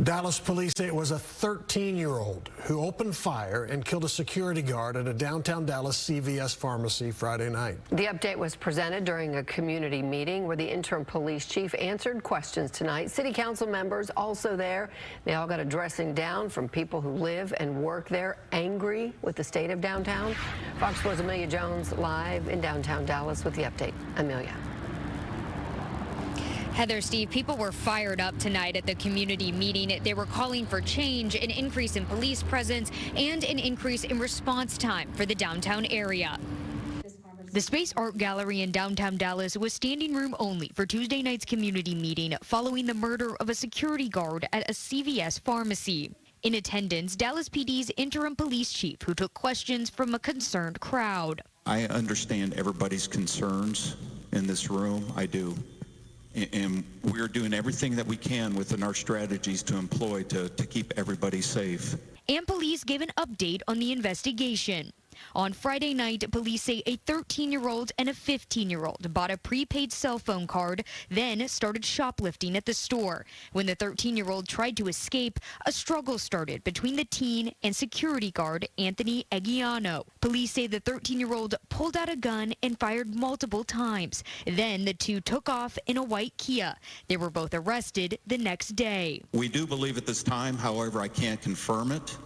Dallas police say it was a 13-year-old who opened fire and killed a security guard at a downtown Dallas CVS pharmacy Friday night. The update was presented during a community meeting where the interim police chief answered questions tonight. City council members also there. They all got a dressing down from people who live and work there, angry with the state of downtown. Fox 4's Amelia Jones live in downtown Dallas with the update. Amelia. Heather, Steve, people were fired up tonight at the community meeting. They were calling for change, an increase in police presence, and an increase in response time for the downtown area. The Space Art Gallery in downtown Dallas was standing room only for Tuesday night's community meeting following the murder of a security guard at a CVS pharmacy. In attendance, Dallas PD's interim police chief, who took questions from a concerned crowd. I understand everybody's concerns in this room. I do. And we're doing everything that we can within our strategies to employ to keep everybody safe. And police gave an update on the investigation. On Friday night, police say a 13-year-old and a 15-year-old bought a prepaid cell phone card, then started shoplifting at the store. When the 13-year-old tried to escape, a struggle started between the teen and security guard Anthony Egiano. Police say the 13-year-old pulled out a gun and fired multiple times. Then the two took off in a white Kia. They were both arrested the next day. We do believe at this time, however, I can't confirm it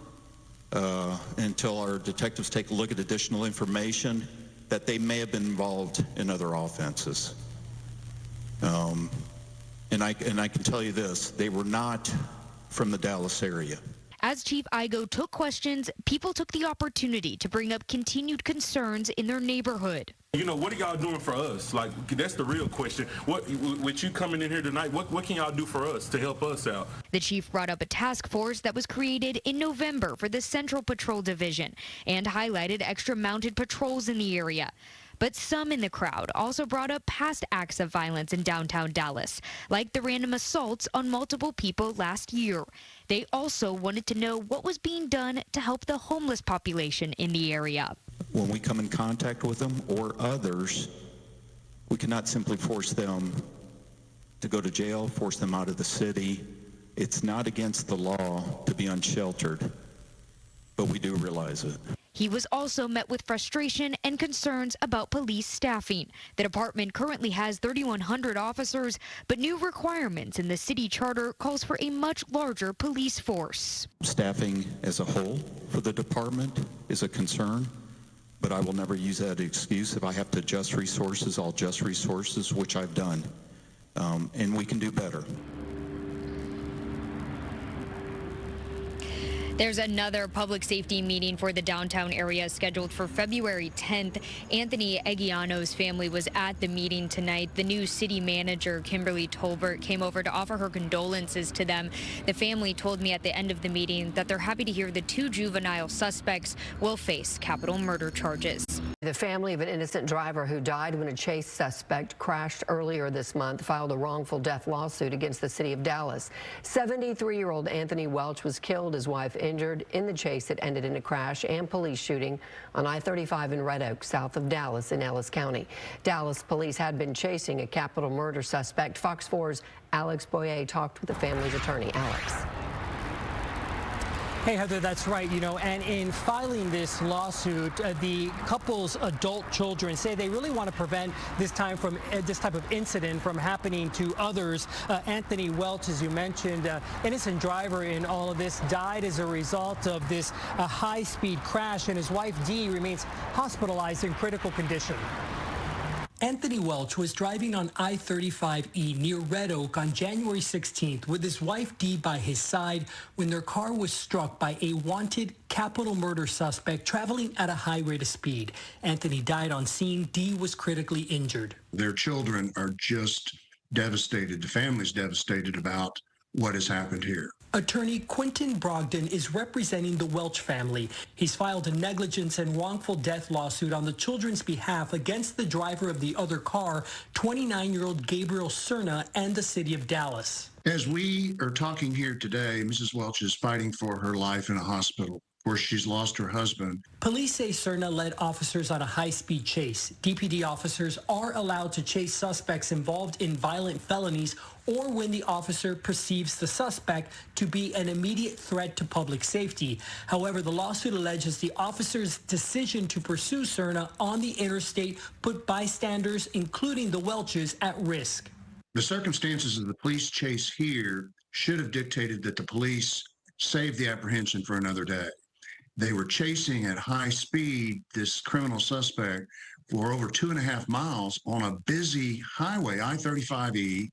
until our detectives take a look at additional information, that they may have been involved in other offenses. And I can tell you this, they were not from the Dallas area. As Chief Igo took questions, people took the opportunity to bring up continued concerns in their neighborhood. You know, what are y'all doing for us? Like, that's the real question. What, with you coming in here tonight, what can y'all do for us to help us out? The chief brought up a task force that was created in November for the Central Patrol Division and highlighted extra mounted patrols in the area. But some in the crowd also brought up past acts of violence in downtown Dallas, like the random assaults on multiple people last year. They also wanted to know what was being done to help the homeless population in the area. When we come in contact with them or others, we cannot simply force them to go to jail, force them out of the city. It's not against the law to be unsheltered, but we do realize it. He was also met with frustration and concerns about police staffing. The department currently has 3,100 officers, but new requirements in the city charter calls for a much larger police force. Staffing as a whole for the department is a concern, but I will never use that excuse. If I have to adjust resources, I'll adjust resources, which I've done, and we can do better. There's another public safety meeting for the downtown area scheduled for February 10th. Anthony Egiano's family was at the meeting tonight. The new city manager, Kimberly Tolbert, came over to offer her condolences to them. The family told me at the end of the meeting that they're happy to hear the two juvenile suspects will face capital murder charges. The family of an innocent driver who died when a chase suspect crashed earlier this month filed a wrongful death lawsuit against the city of Dallas. 73-year-old Anthony Welch was killed, his wife injured in the chase that ended in a crash and police shooting on I-35 in Red Oak, south of Dallas in Ellis County. Dallas police had been chasing a capital murder suspect. Fox 4's Alex Boyer talked with the family's attorney. Alex. Hey, Heather, that's right. You know, and in filing this lawsuit, the couple's adult children say they really want to prevent this type of incident from happening to others. Anthony Welch, as you mentioned, innocent driver in all of this, died as a result of this high-speed crash, and his wife Dee remains hospitalized in critical condition. Anthony Welch was driving on I-35E near Red Oak on January 16th with his wife Dee by his side when their car was struck by a wanted capital murder suspect traveling at a high rate of speed. Anthony died on scene. Dee was critically injured. Their children are just devastated. The family's devastated about what has happened here. Attorney Quentin Brogdon is representing the Welch family. He's filed a negligence and wrongful death lawsuit on the children's behalf against the driver of the other car, 29-year-old Gabriel Cerna, and the city of Dallas. As we are talking here today, Mrs. Welch is fighting for her life in a hospital. where she's lost her husband. Police say Serna led officers on a high-speed chase. DPD officers are allowed to chase suspects involved in violent felonies or when the officer perceives the suspect to be an immediate threat to public safety. However, the lawsuit alleges the officer's decision to pursue Serna on the interstate put bystanders, including the Welches, at risk. The circumstances of the police chase here should have dictated that the police save the apprehension for another day. They were chasing at high speed this criminal suspect for over 2.5 miles on a busy highway, I-35E,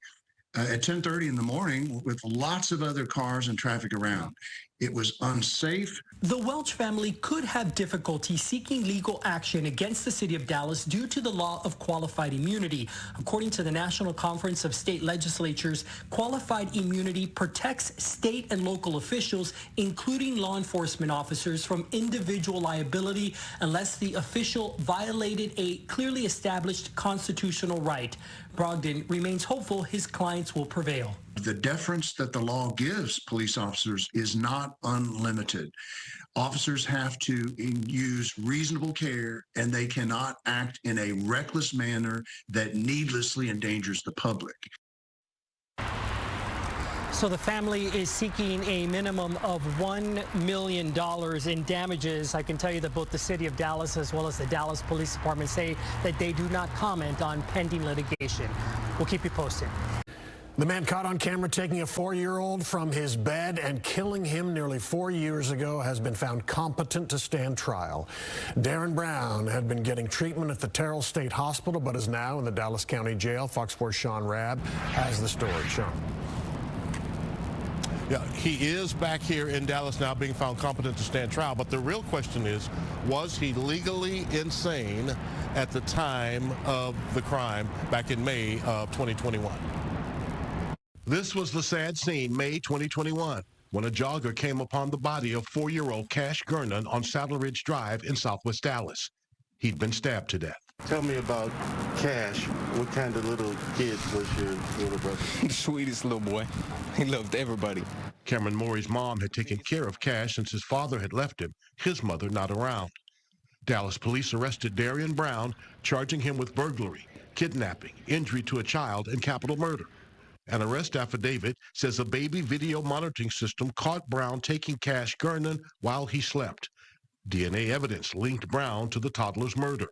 at 10:30 in the morning with lots of other cars and traffic around. It was unsafe. The Welch family could have difficulty seeking legal action against the city of Dallas due to the law of qualified immunity. According to the National Conference of State Legislatures, qualified immunity protects state and local officials, including law enforcement officers, from individual liability unless the official violated a clearly established constitutional right. Brogdon remains hopeful his clients will prevail. The deference that the law gives police officers is not unlimited. Officers have to use reasonable care, and they cannot act in a reckless manner that needlessly endangers the public. So the family is seeking a minimum of $1 million in damages. I can tell you that both the city of Dallas as well as the Dallas Police Department say that they do not comment on pending litigation. We'll keep you posted. The man caught on camera taking a 4-year-old from his bed and killing him nearly 4 years ago has been found competent to stand trial. Darren Brown had been getting treatment at the Terrell State Hospital, but is now in the Dallas County Jail. Fox 4's Sean Rabb has the story. Sean. Yeah, he is back here in Dallas now being found competent to stand trial. But the real question is, was he legally insane at the time of the crime back in May of 2021? This was the sad scene, May 2021, when a jogger came upon the body of 4-year-old Cash Gernon on Saddle Ridge Drive in Southwest Dallas. He'd been stabbed to death. Tell me about Cash. What kind of little kid was your little brother? The sweetest little boy. He loved everybody. Cameron Morey's mom had taken care of Cash since his father had left him, his mother not around. Dallas police arrested Darren Brown, charging him with burglary, kidnapping, injury to a child, and capital murder. An arrest affidavit says a baby video monitoring system caught Brown taking Cash Gernon while he slept. DNA evidence linked Brown to the toddler's murder.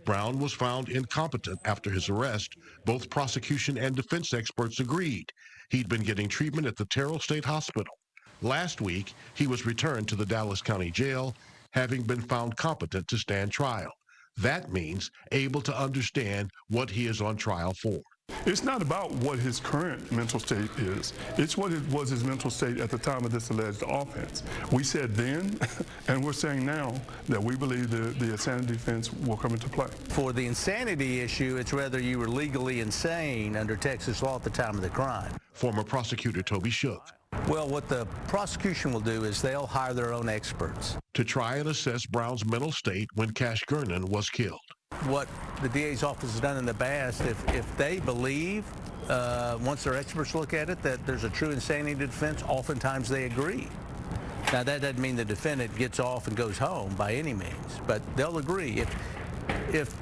Brown was found incompetent after his arrest. Both prosecution and defense experts agreed. He'd been getting treatment at the Terrell State Hospital. Last week, he was returned to the Dallas County Jail, having been found competent to stand trial. That means able to understand what he is on trial for. It's not about what his current mental state is. It's what it was his mental state at the time of this alleged offense. We said then, and we're saying now, that we believe the insanity defense will come into play. For the insanity issue, it's whether you were legally insane under Texas law at the time of the crime. Former prosecutor Toby Shook. Well, what the prosecution will do is they'll hire their own experts to try and assess Brown's mental state when Cash Gernon was killed. What the DA's office has done in the past, if they believe, once their experts look at it, that there's a true insanity defense, oftentimes they agree. Now, that doesn't mean the defendant gets off and goes home by any means, but they'll agree. If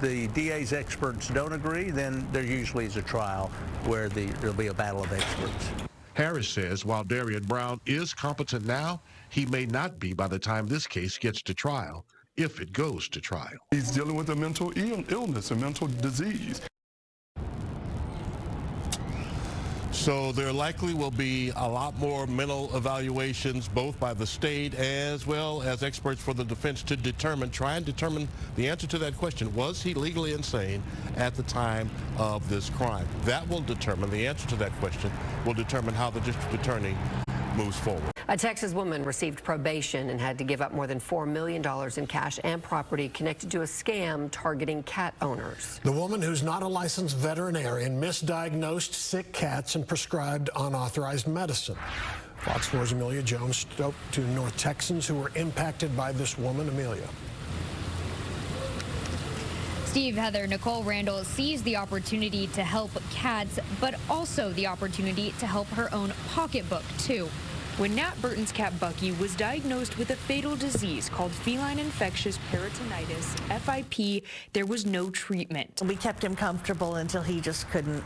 the DA's experts don't agree, then there usually is a trial where there'll be a battle of experts. Harris says while Darren Brown is competent now, he may not be by the time this case gets to trial, if it goes to trial. He's dealing with a mental illness, a mental disease. So there likely will be a lot more mental evaluations, both by the state as well as experts for the defense, to try and determine the answer to that question. Was he legally insane at the time of this crime? That will determine, the answer to that question will determine how the district attorney moves forward. A Texas woman received probation and had to give up more than $4 million in cash and property connected to a scam targeting cat owners. The woman, who's not a licensed veterinarian, misdiagnosed sick cats and prescribed unauthorized medicine. Fox 4's Amelia Jones spoke to North Texans who were impacted by this woman. Amelia. Steve, Heather, Nicole Randall sees the opportunity to help cats, but also the opportunity to help her own pocketbook, too. When Nat Burton's cat Bucky was diagnosed with a fatal disease called feline infectious peritonitis, FIP, there was no treatment. We kept him comfortable until he just couldn't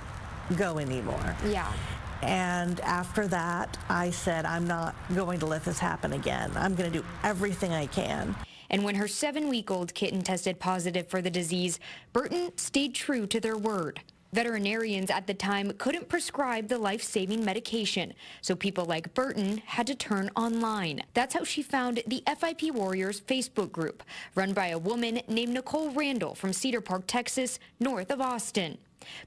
go anymore. Yeah. And after that, I said, I'm not going to let this happen again. I'm going to do everything I can. And when her 7-week-old kitten tested positive for the disease, Burton stayed true to their word. Veterinarians at the time couldn't prescribe the life-saving medication, so people like Burton had to turn online. That's how she found the FIP Warriors Facebook group, run by a woman named Nicole Randall from Cedar Park, Texas, north of Austin.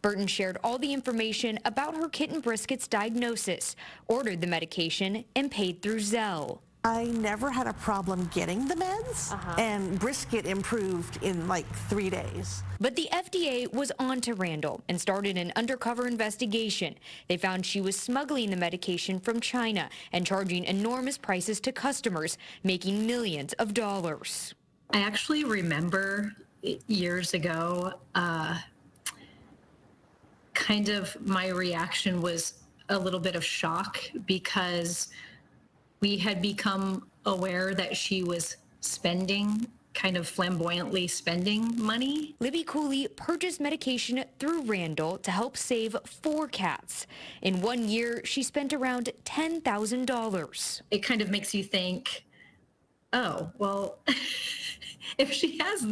Burton shared all the information about her kitten Brisket's diagnosis, ordered the medication, and paid through Zelle. I never had a problem getting the meds, and Brisket improved in like 3 days. But the FDA was on to Randall and started an undercover investigation. They found she was smuggling the medication from China and charging enormous prices to customers, making millions of dollars. I actually remember years ago, kind of my reaction was a little bit of shock because we had become aware that she was spending, kind of flamboyantly spending money. Libby Cooley purchased medication through Randall to help save 4 cats. In 1 year, she spent around $10,000. It kind of makes you think, oh, well, if she has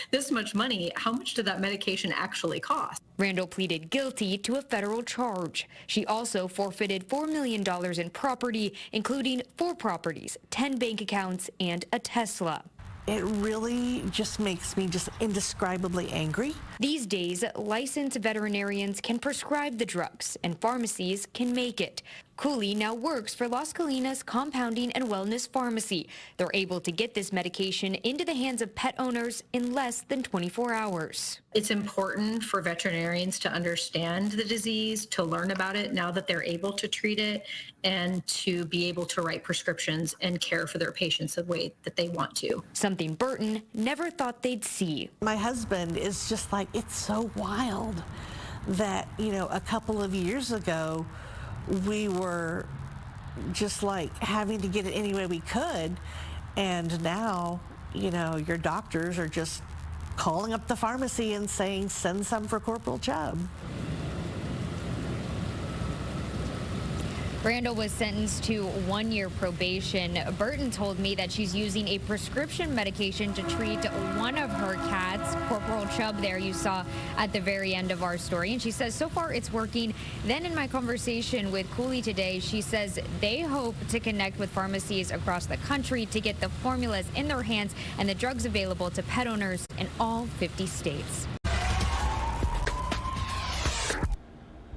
this much money, how much did that medication actually cost? Randall pleaded guilty to a federal charge. She also forfeited $4 million in property, including 4 properties, 10 bank accounts, and a Tesla. It really just makes me just indescribably angry. These days, licensed veterinarians can prescribe the drugs, and pharmacies can make it. Cooley now works for Las Colinas Compounding and Wellness Pharmacy. They're able to get this medication into the hands of pet owners in less than 24 hours. It's important for veterinarians to understand the disease, to learn about it now that they're able to treat it, and to be able to write prescriptions and care for their patients the way that they want to. Something Burton never thought they'd see. My husband is just like, it's so wild that, you know, a couple of years ago, we were just like having to get it any way we could. And now, you know, your doctors are just calling up the pharmacy and saying, send some for Corporal Chubb. Randall was sentenced to 1 year probation. Burton told me that she's using a prescription medication to treat one of her cats, Corporal Chubb there you saw at the very end of our story. And she says so far it's working. Then in my conversation with Cooley today, she says they hope to connect with pharmacies across the country to get the formulas in their hands and the drugs available to pet owners in all 50 states.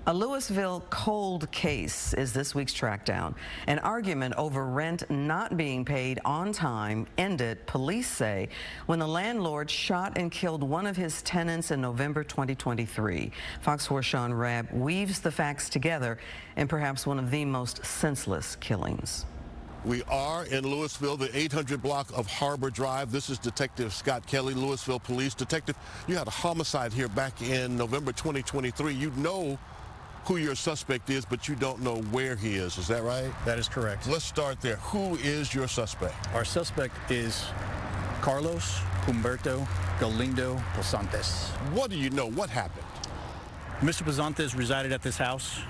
A Louisville cold case is this week's trackdown. An argument over rent not being paid on time ended, police say, when the landlord shot and killed one of his tenants in November 2023. Fox 4's Sean Rabb weaves the facts together in perhaps one of the most senseless killings. We are in Louisville, the 800 block of Harbor Drive. This is Detective Scott Kelly, Louisville Police. Detective, you had a homicide here back in November 2023. You know who your suspect is, but you don't know where he is that right? That is correct. Let's start there. Who is your suspect? Our suspect is Carlos Humberto Galindo Posantes. What do you know? What happened? Mr. Posantes resided at this house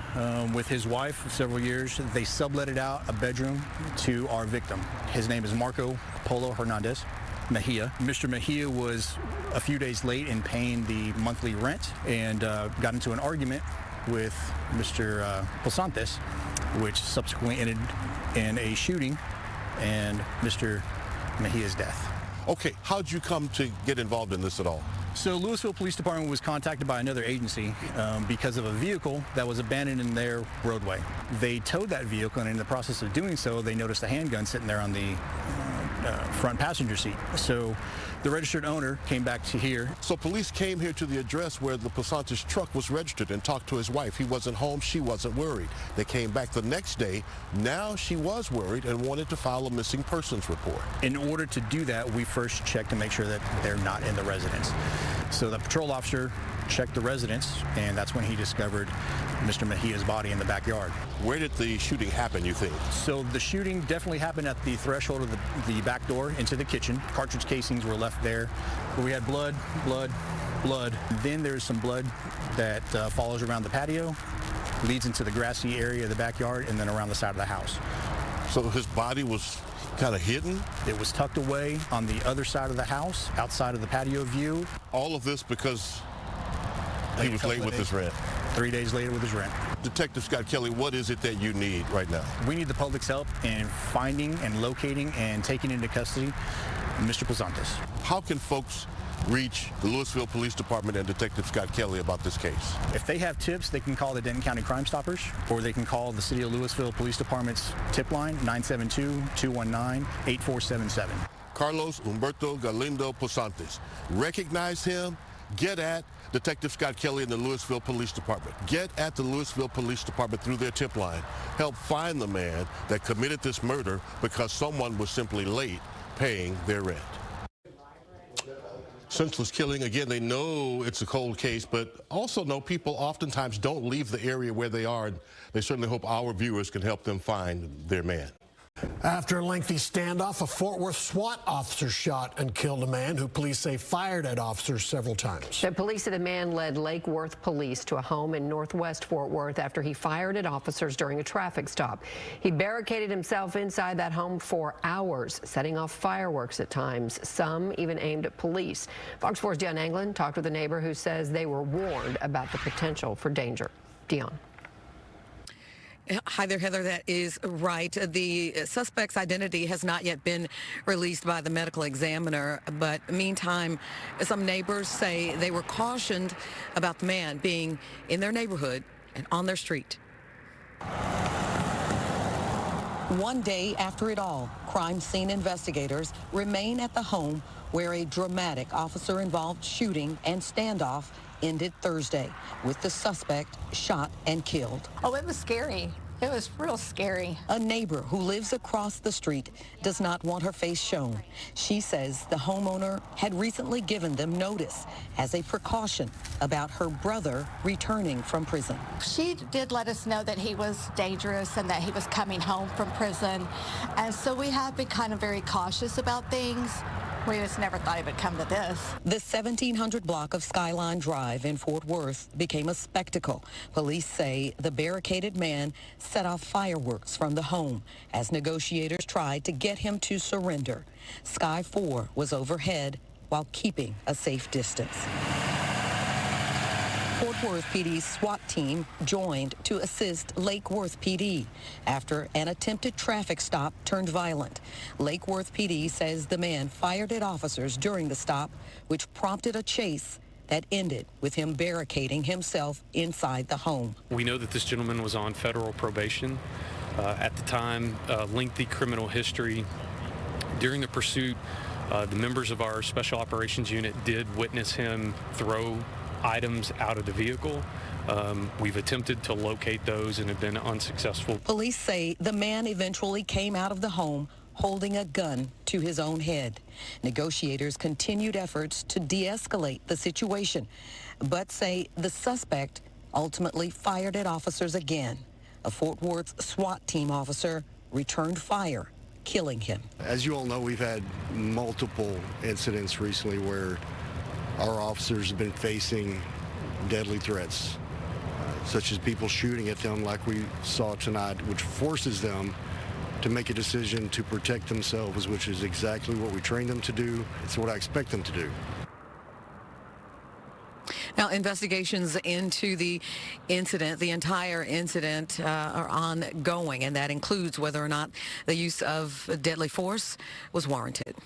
with his wife for several years. They subletted out a bedroom to our victim. His name is Marco Polo Hernandez Mejia. Mr. Mejia was a few days late in paying the monthly rent and got into an argument with Mr. Posantes, which subsequently ended in a shooting and Mr. Mejia's death. Okay, how'd you come to get involved in this at all? So Louisville Police Department was contacted by another agency because of a vehicle that was abandoned in their roadway. They towed that vehicle, and in the process of doing so, they noticed a handgun sitting there on the front passenger seat. So the registered owner came back to here. So police came here to the address where the Posantes truck was registered and talked to his wife. He wasn't home. She wasn't worried. They came back the next day. Now she was worried and wanted to file a missing persons report. In order to do that, we first checked to make sure that they're not in the residence. So the patrol officer checked the residence, and that's when he discovered Mr. Mejia's body in the backyard. Where did the shooting happen, you think? So the shooting definitely happened at the threshold of the back door into the kitchen. Cartridge casings were left there. We had blood. Then there's some blood that follows around the patio, leads into the grassy area of the backyard, and then around the side of the house. So his body was kind of hidden? It was tucked away on the other side of the house, outside of the patio view. All of this because he was late with his rent. 3 days later with his rent. Detective Scott Kelly, what is it that you need right now? We need the public's help in finding and locating and taking into custody Mr. Plesantes. How can folks reach the Louisville Police Department and Detective Scott Kelly about this case? If they have tips, they can call the Denton County Crime Stoppers, or they can call the City of Louisville Police Department's tip line, 972-219-8477. Carlos Humberto Galindo Plesantes. Recognize him, get at Detective Scott Kelly and the Louisville Police Department. Get at the Louisville Police Department through their tip line. Help find the man that committed this murder because someone was simply late paying their rent. Senseless killing, again, they know it's a cold case, but also know people oftentimes don't leave the area where they are. And they certainly hope our viewers can help them find their man. After a lengthy standoff, a Fort Worth SWAT officer shot and killed a man who police say fired at officers several times. The police said the man led Lake Worth police to a home in northwest Fort Worth after he fired at officers during a traffic stop. He barricaded himself inside that home for hours, setting off fireworks at times, some even aimed at police. Fox 4's Dion Anglin talked with a neighbor who says they were warned about the potential for danger. Dion. Hi there, Heather. That is right. The suspect's identity has not yet been released by the medical examiner, but meantime, some neighbors say they were cautioned about the man being in their neighborhood and on their street. One day after it all, crime scene investigators remain at the home where a dramatic officer-involved shooting and standoff ended Thursday, with the suspect shot and killed. Oh, it was scary. It was real scary. A neighbor who lives across the street does not want her face shown. She says the homeowner had recently given them notice as a precaution about her brother returning from prison. She did let us know that he was dangerous and that he was coming home from prison. And so we have been kind of very cautious about things. We just never thought it would come to this. The 1700 block of Skyline Drive in Fort Worth became a spectacle. Police say the barricaded man set off fireworks from the home as negotiators tried to get him to surrender. Sky 4 was overhead while keeping a safe distance. Fort Worth PD's SWAT team joined to assist Lake Worth PD after an attempted traffic stop turned violent. Lake Worth PD says the man fired at officers during the stop, which prompted a chase that ended with him barricading himself inside the home. We know that this gentleman was on federal probation at the time, lengthy criminal history. During the pursuit, the members of our Special Operations Unit did witness him throw items out of the vehicle. We've attempted to locate those and have been unsuccessful. Police say the man eventually came out of the home holding a gun to his own head. Negotiators continued efforts to de-escalate the situation, but say the suspect ultimately fired at officers again. A Fort Worth SWAT team officer returned fire, killing him. As you all know, we've had multiple incidents recently where our officers have been facing deadly threats, such as people shooting at them like we saw tonight, which forces them to make a decision to protect themselves, which is exactly what we train them to do. It's what I expect them to do. Now, investigations into the incident, the entire incident, are ongoing, and that includes whether or not the use of deadly force was warranted.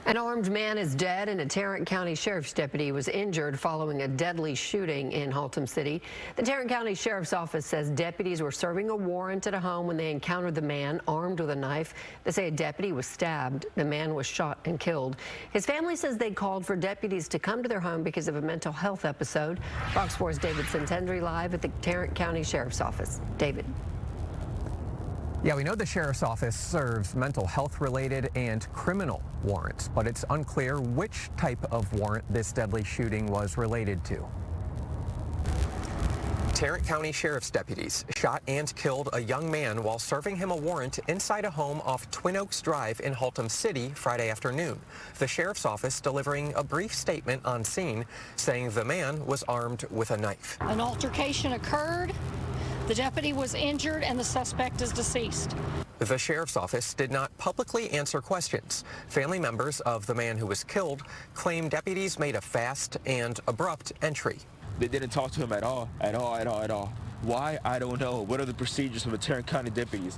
An armed man is dead and a Tarrant County Sheriff's deputy was injured following a deadly shooting in Haltom City. The Tarrant County Sheriff's Office says deputies were serving a warrant at a home when they encountered the man armed with a knife. They say a deputy was stabbed. The man was shot and killed. His family says they called for deputies to come to their home because of a mental health episode. Fox 4's David Santendry live at the Tarrant County Sheriff's Office. David. Yeah, we know the Sheriff's Office serves mental health-related and criminal warrants, but it's unclear which type of warrant this deadly shooting was related to. Tarrant County Sheriff's deputies shot and killed a young man while serving him a warrant inside a home off Twin Oaks Drive in Haltom City Friday afternoon. The sheriff's office delivering a brief statement on scene saying the man was armed with a knife. An altercation occurred, the deputy was injured, and the suspect is deceased. The sheriff's office did not publicly answer questions. Family members of the man who was killed claim deputies made a fast and abrupt entry. They didn't talk to him at all. Why? I don't know. What are the procedures from the Tarrant County deputies?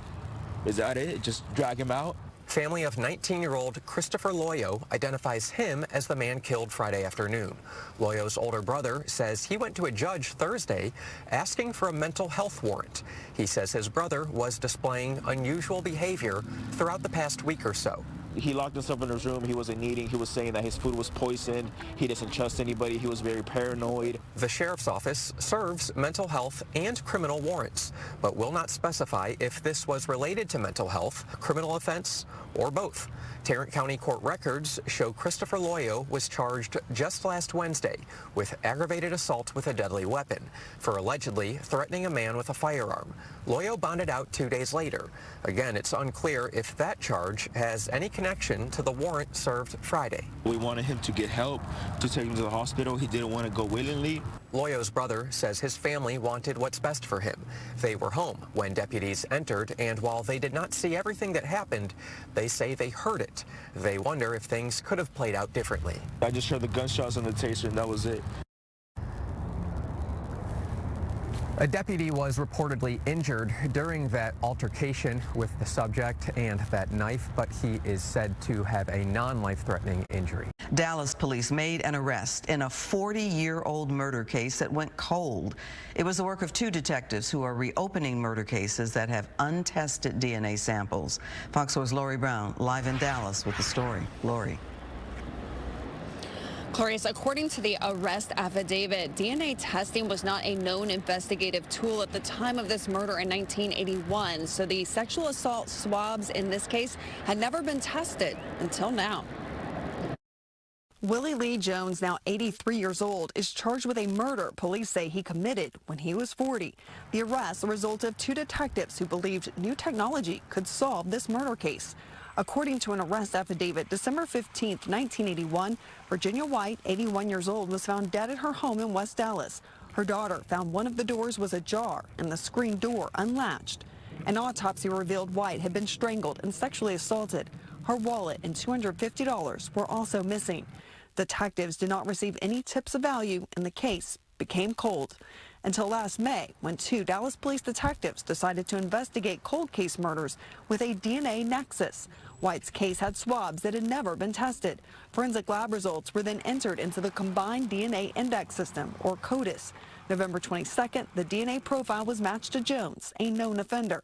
Is that it? Just drag him out? Family of 19-year-old Christopher Loyo identifies him as the man killed Friday afternoon. Loyo's older brother says he went to a judge Thursday asking for a mental health warrant. He says his brother was displaying unusual behavior throughout the past week or so. He locked himself in his room. He wasn't eating. He was saying that his food was poisoned. He doesn't trust anybody. He was very paranoid. The sheriff's office serves mental health and criminal warrants, but will not specify if this was related to mental health, criminal offense, or both. Tarrant County court records show Christopher Loyo was charged just last Wednesday with aggravated assault with a deadly weapon for allegedly threatening a man with a firearm. Loyo bonded out 2 days later. Again, it's unclear if that charge has any connection to the warrant served Friday. We wanted him to get help, to take him to the hospital. He didn't want to go willingly. Loyo's brother says his family wanted what's best for him. They were home when deputies entered, and while they did not see everything that happened, they say they heard it. They wonder if things could have played out differently. I just heard the gunshots and the taser, and that was it. A deputy was reportedly injured during that altercation with the subject and that knife, but he is said to have a non-life-threatening injury. Dallas police made an arrest in a 40-year-old murder case that went cold. It was the work of 2 detectives who are reopening murder cases that have untested DNA samples. Fox 4's Lori Brown live in Dallas with the story. Lori. Clarice, according to the arrest affidavit, DNA testing was not a known investigative tool at the time of this murder in 1981. So the sexual assault swabs in this case had never been tested until now. Willie Lee Jones, now 83 years old, is charged with a murder police say he committed when he was 40. The arrest, the result of 2 detectives who believed new technology could solve this murder case. According to an arrest affidavit, December 15, 1981, Virginia White, 81 years old, was found dead at her home in West Dallas. Her daughter found one of the doors was ajar and the screen door unlatched. An autopsy revealed White had been strangled and sexually assaulted. Her wallet and $250 were also missing. Detectives did not receive any tips of value, and the case became cold until last May, when 2 Dallas police detectives decided to investigate cold case murders with a DNA nexus. White's case had swabs that had never been tested. Forensic lab results were then entered into the Combined DNA Index System, or CODIS. November 22nd, the DNA profile was matched to Jones, a known offender.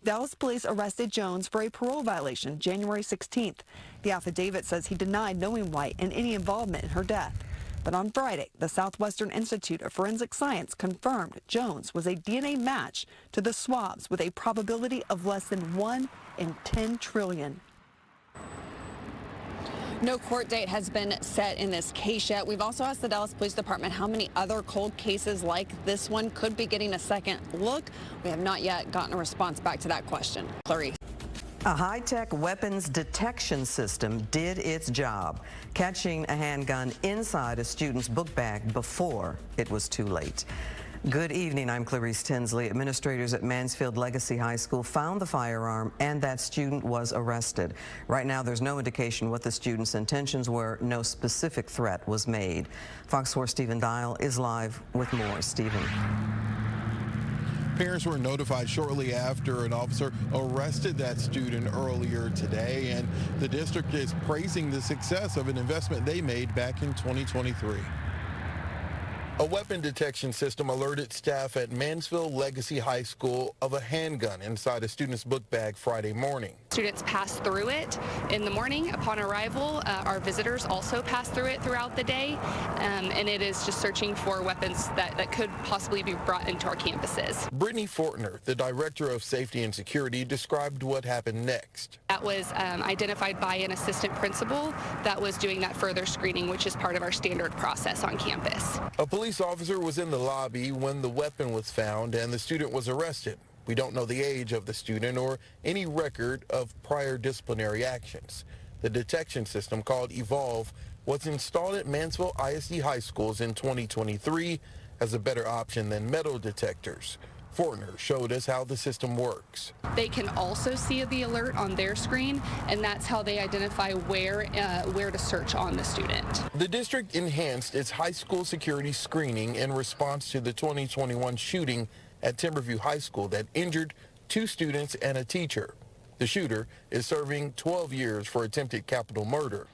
Dallas police arrested Jones for a parole violation January 16th. The affidavit says he denied knowing White and any involvement in her death. But on Friday, the Southwestern Institute of Forensic Science confirmed Jones was a DNA match to the swabs with a probability of less than 1 in 10 trillion. No court date has been set in this case yet. We've also asked the Dallas Police Department how many other cold cases like this one could be getting a second look. We have not yet gotten a response back to that question. Clarice. A high-tech weapons detection system did its job, catching a handgun inside a student's book bag before it was too late. Good evening, I'm Clarice Tinsley. Administrators at Mansfield Legacy High School found the firearm and that student was arrested. Right now, there's no indication what the student's intentions were. No specific threat was made. Fox 4 Stephen Dial is live with more. Stephen. Parents were notified shortly after an officer arrested that student earlier today, and the district is praising the success of an investment they made back in 2023. A weapon detection system alerted staff at Mansfield Legacy High School of a handgun inside a student's book bag Friday morning. students pass through it in the morning upon arrival. Our visitors also pass through it throughout the day, and it is just searching for weapons that could possibly be brought into our campuses. Brittany Fortner, the Director of Safety and Security, described what happened next. That was identified by an assistant principal that was doing that further screening, which is part of our standard process on campus. A police officer was in the lobby when the weapon was found and the student was arrested. We don't know the age of the student or any record of prior disciplinary actions. The detection system, called Evolve, was installed at Mansfield ISD high schools in 2023 as a better option than metal detectors. Fortner showed us how the system works. They can also see the alert on their screen, and that's how they identify where to search on the student. The district enhanced its high school security screening in response to the 2021 shooting at Timberview High School that injured 2 students and a teacher. The shooter is serving 12 years for attempted capital murder.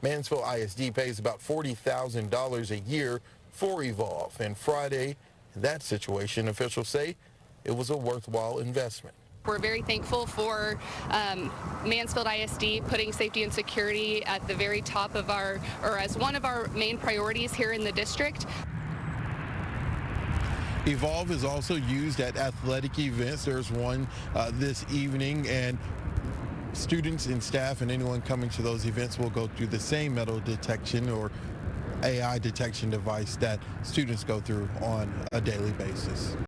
Mansfield ISD pays about $40,000 a year for Evolve, and Friday, in that situation, officials say it was a worthwhile investment. We're very thankful for Mansfield ISD putting safety and security at the very top of as one of our main priorities here in the district. Evolve is also used at athletic events. There's one this evening, and students and staff and anyone coming to those events will go through the same metal detection or AI detection device that students go through on a daily basis.